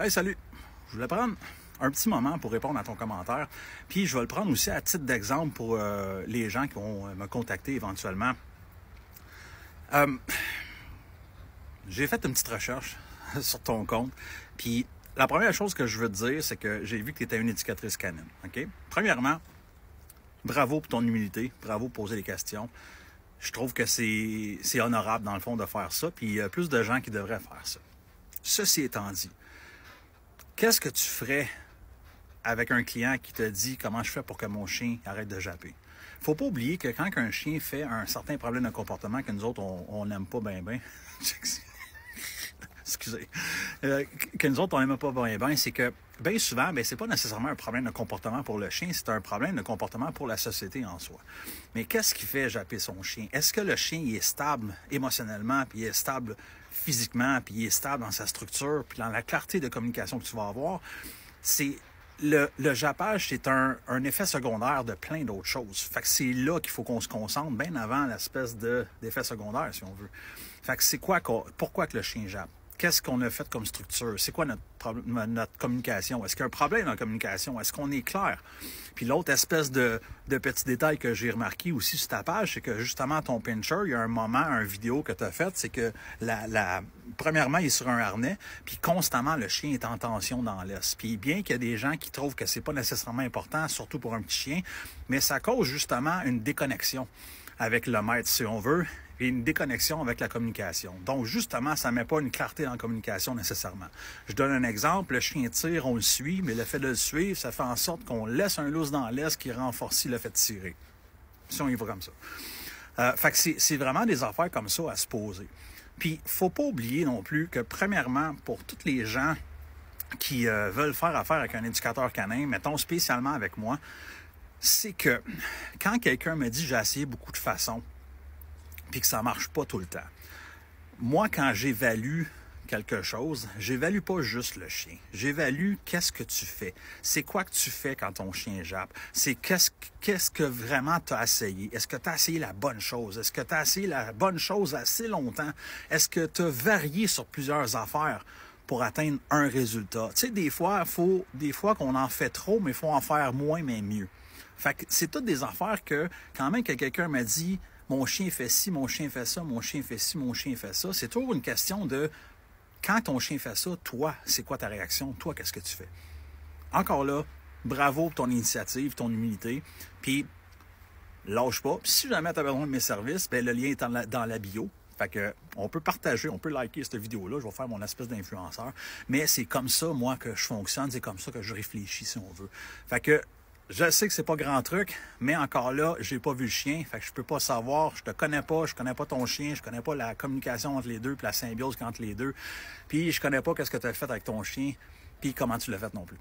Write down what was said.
Hey, salut! Je voulais prendre un petit moment pour répondre à ton commentaire. Puis je vais le prendre aussi à titre d'exemple pour les gens qui vont me contacter éventuellement. J'ai fait une petite recherche sur ton compte. Puis la première chose que je veux te dire, c'est que j'ai vu que tu étais une éducatrice canine. OK? Premièrement, bravo pour ton humilité. Bravo pour poser des questions. Je trouve que c'est honorable, dans le fond, de faire ça. Puis il y a plus de gens qui devraient faire ça. Ceci étant dit, qu'est-ce que tu ferais avec un client qui te dit comment je fais pour que mon chien arrête de japper? Faut pas oublier que quand un chien fait un certain problème de comportement que nous autres, on n'aime pas bien, excusez, que nous autres, on n'aime pas bien, c'est que bien souvent, c'est pas nécessairement un problème de comportement pour le chien, c'est un problème de comportement pour la société en soi. Mais qu'est-ce qui fait japper son chien? Est-ce que le chien il est stable émotionnellement, puis il est stable physiquement, puis il est stable dans sa structure, puis dans la clarté de communication que tu vas avoir? C'est le jappage, c'est un effet secondaire de plein d'autres choses. Fait que c'est là qu'il faut qu'on se concentre bien avant l'espèce d'effet secondaire, si on veut. Fait que c'est pourquoi que le chien jappe? Qu'est-ce qu'on a fait comme structure? C'est quoi notre communication? Est-ce qu'il y a un problème dans la communication? Est-ce qu'on est clair? Puis l'autre espèce de petit détail que j'ai remarqué aussi sur ta page, c'est que justement ton pincher, il y a un moment, un vidéo que tu as fait, c'est que premièrement, il est sur un harnais, puis constamment, le chien est en tension dans l'os. Puis bien qu'il y a des gens qui trouvent que c'est pas nécessairement important, surtout pour un petit chien, mais ça cause justement une déconnexion avec le maître, si on veut, et une déconnexion avec la communication. Donc, justement, ça ne met pas une clarté dans la communication nécessairement. Je donne un exemple, le chien tire, on le suit, mais le fait de le suivre, ça fait en sorte qu'on laisse un lousse dans l'aise qui renforce le fait de tirer. Si on y va comme ça. Fait que c'est vraiment des affaires comme ça à se poser. Puis, faut pas oublier non plus que, premièrement, pour tous les gens qui veulent faire affaire avec un éducateur canin, mettons spécialement avec moi, c'est que quand quelqu'un me dit « j'ai essayé beaucoup de façons », puis que ça marche pas tout le temps. Moi, quand j'évalue quelque chose, j'évalue pas juste le chien. J'évalue qu'est-ce que tu fais. C'est quoi que tu fais quand ton chien jappe. C'est qu'est-ce que vraiment tu as essayé. Est-ce que tu as essayé la bonne chose? Est-ce que tu as essayé la bonne chose assez longtemps? Est-ce que tu as varié sur plusieurs affaires pour atteindre un résultat? Tu sais, des fois qu'on en fait trop, mais il faut en faire moins, mais mieux. Fait que c'est toutes des affaires que, quand même que quelqu'un m'a dit mon chien fait ci, mon chien fait ça, mon chien fait ci, mon chien fait ça. C'est toujours une question de quand ton chien fait ça, toi, c'est quoi ta réaction? Toi, qu'est-ce que tu fais? Encore là, bravo pour ton initiative, ton humilité. Puis, lâche pas. Puis si jamais tu as besoin de mes services, le lien est dans la bio. Fait que on peut partager, on peut liker cette vidéo-là. Je vais faire mon espèce d'influenceur. Mais c'est comme ça, moi, que je fonctionne. C'est comme ça que je réfléchis, si on veut. Fait que je sais que c'est pas grand truc, mais encore là, j'ai pas vu le chien, fait que je peux pas savoir, je te connais pas, je connais pas ton chien, je connais pas la communication entre les deux, puis la symbiose entre les deux, puis je connais pas qu'est-ce que tu as fait avec ton chien, puis comment tu l'as fait non plus.